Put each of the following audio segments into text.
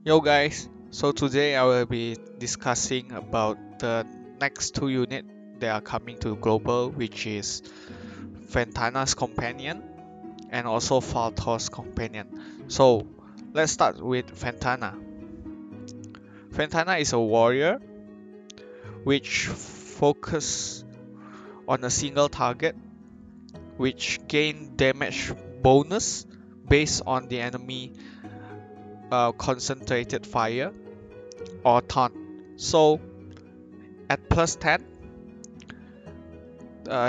Yo guys, so today I will be discussing about the next two units that are coming to global, which is Ventana's companion and also Valtor's companion. So let's start with Ventana. Ventana is a warrior which focus on a single target, which gain damage bonus based on the enemy concentrated fire or taunt. So at plus 10,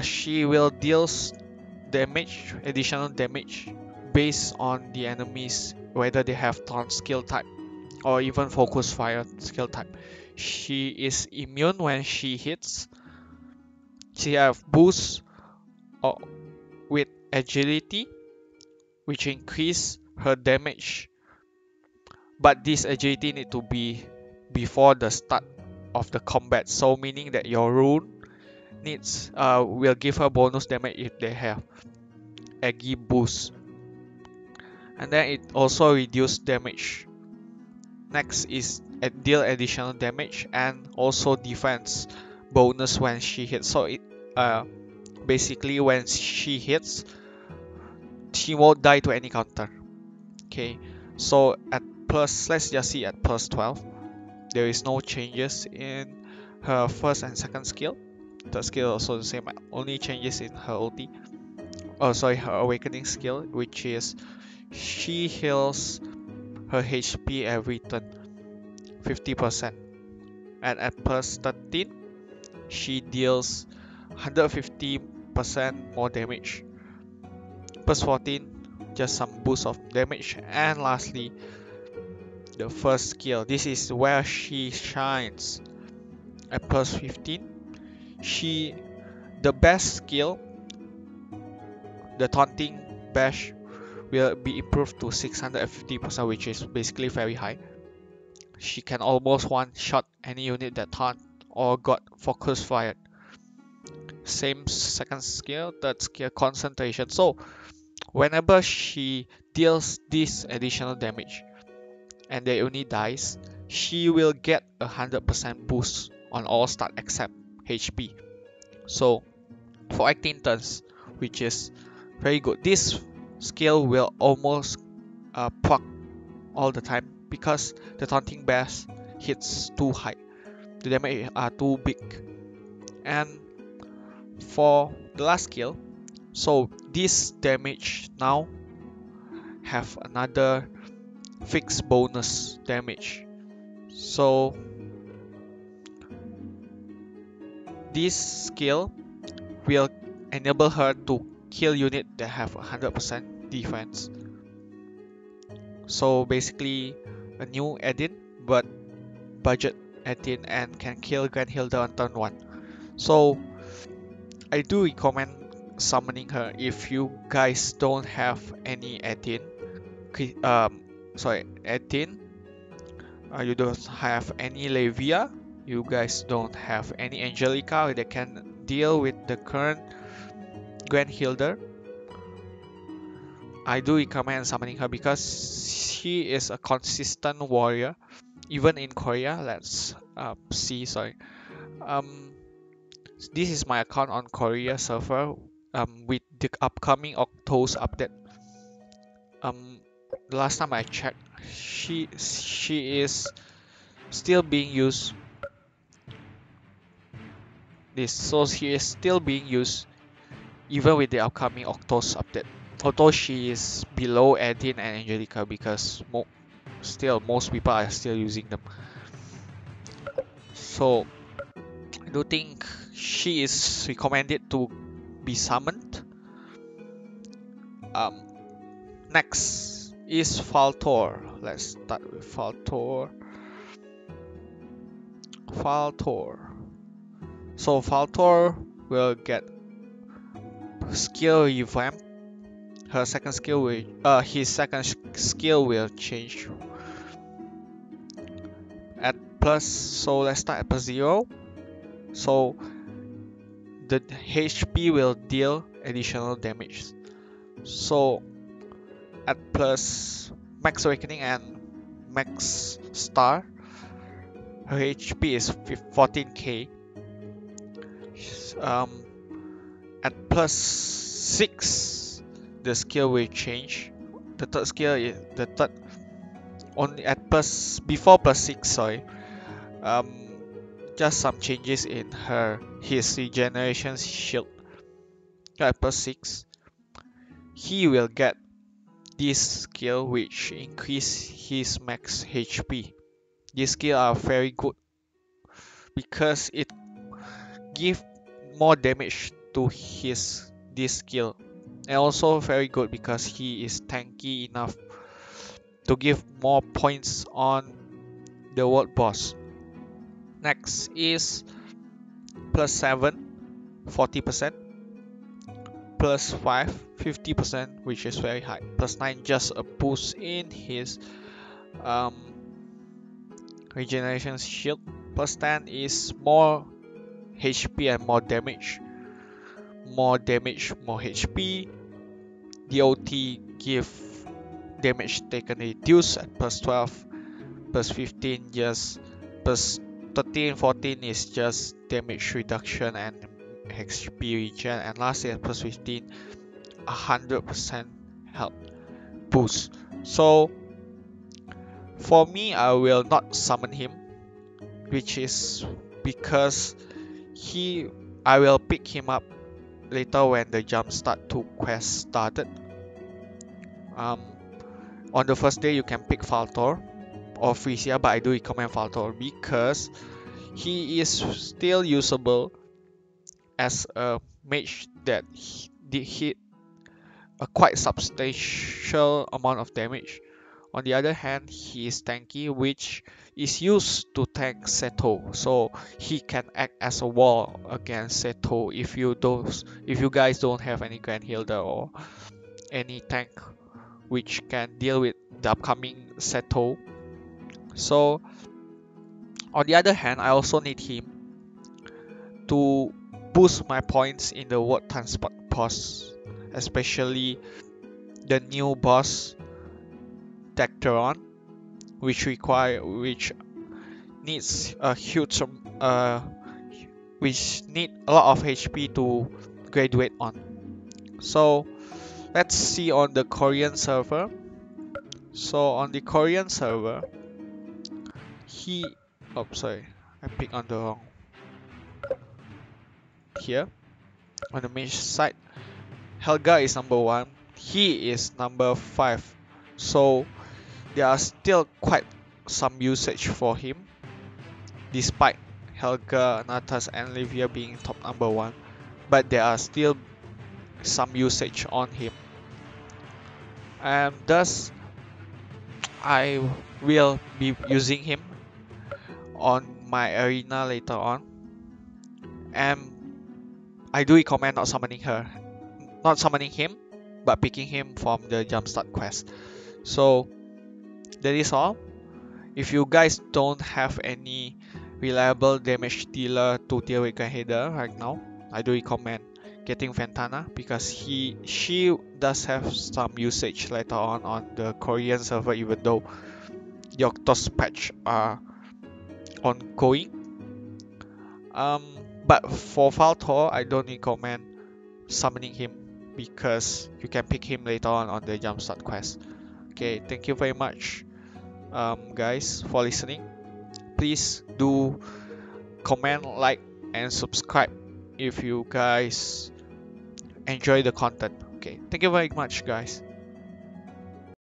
she will deal additional damage based on the enemies, whether they have taunt skill type or even focus fire skill type. She is immune when she hits. She have boost uh, with agility, which increase her damage, but this agility need to be before the start of the combat. So meaning that your rune needs will give her bonus damage if they have Agi boost, and then it also reduce damage. Next is deal additional damage and also defense bonus when she hits. So it uh, basically when she hits, she won't die to any counter. Okay, so at plus, let's just see at plus 12, there is no changes in her first and second skill. The skill also the same, only changes in her ulti. Oh, sorry, her awakening skill, which is she heals her HP every turn 50%, and at plus 13 she deals 150% more damage. Plus 14, just some boost of damage. And lastly, the first skill, this is where she shines. At plus 15, she the best skill, the taunting bash, will be improved to 650%, which is basically very high. She can almost one-shot any unit that taunt or got focus fired. Same second skill, third skill, concentration. So whenever she deals this additional damage and the unit dies, she will get 100% boost on all stat except HP. So for 18 turns, which is very good. This skill will almost proc all the time because the taunting bash hits too high. The damage are too big. And for the last skill, so this damage now have another fixed bonus damage. So this skill will enable her to kill unit that have 100% defense. So basically a new add-in, but budget add-in, and can kill Grand Hilda on turn 1. So I do recommend summoning her if you guys don't have any add-in. Add-in. You don't have any Levia. You guys don't have any Angelica that can deal with the current Grand Hilda. I do recommend summoning her because she is a consistent warrior, even in Korea. Let's see. Sorry. Um, this is my account on Korea server. With the upcoming Octo's update. The last time I checked, she is still being used. So she is still being used even with the upcoming Octo's update. Although she is below Edin and Angelica because still most people are still using them. So I do think she is recommended to be summoned. Um, Next is Valtor. Let's start with Valtor. Valtor. So Valtor will get skill revamp. Her second skill will his second skill will change at plus. So let's start at plus 0. So the HP will deal additional damage. So at plus max awakening and max star. Her HP is 14k. Um, at plus 6, the skill will change. The third skill is the third only at plus before plus 6. Sorry. Just some changes in his regeneration shield. At plus 6, he will get this skill which increase his max HP. These skills are very good because it give more damage to this skill, and also very good because he is tanky enough to give more points on the world boss. Next is plus 7, 40%, plus 5, 50%, which is very high, plus 9, just a boost in his um, regeneration shield, plus 10 is more HP and more damage. More damage, more HP. DOT give damage taken reduced at plus 12, plus 15 just plus 13, 14 is just damage reduction and HP regen, and lastly at plus 15, 100% health boost. So for me, I will not summon him, which is because I will pick him up later when the Jumpstart 2 quest started. On the first day you can pick Valtor or Frisia, but I do recommend Valtor because he is still usable as a mage that did hit a quite substantial amount of damage. On the other hand, he is tanky, which is used to tank Seto, so he can act as a wall against Seto if you guys don't have any Grand Healer or any tank which can deal with the upcoming Seto. So on the other hand, I also need him to boost my points in the world transport boss, especially the new boss Dectaron, which needs a huge which need a lot of HP to graduate on. So let's see on the Korean server. So on the Korean server, sorry, I picked on the wrong. Here on the mage side, Helga is number 1, he is number 5. So there are still quite some usage for him, despite Helga, Natas and Livia being top number 1, but there are still some usage on him, and thus I will be using him on my arena later on, and I do recommend not summoning him, but picking him from the Jumpstart quest. So that is all. If you guys don't have any reliable damage dealer to deal with Gaheda right now, I do recommend getting Ventana because she does have some usage later on the Korean server, even though the Octos patch are ongoing. But for Valtor, I don't recommend summoning him because you can pick him later on the Jumpstart quest. Okay, thank you very much, guys, for listening. Please do comment, like, and subscribe if you guys enjoy the content. Okay, thank you very much, guys.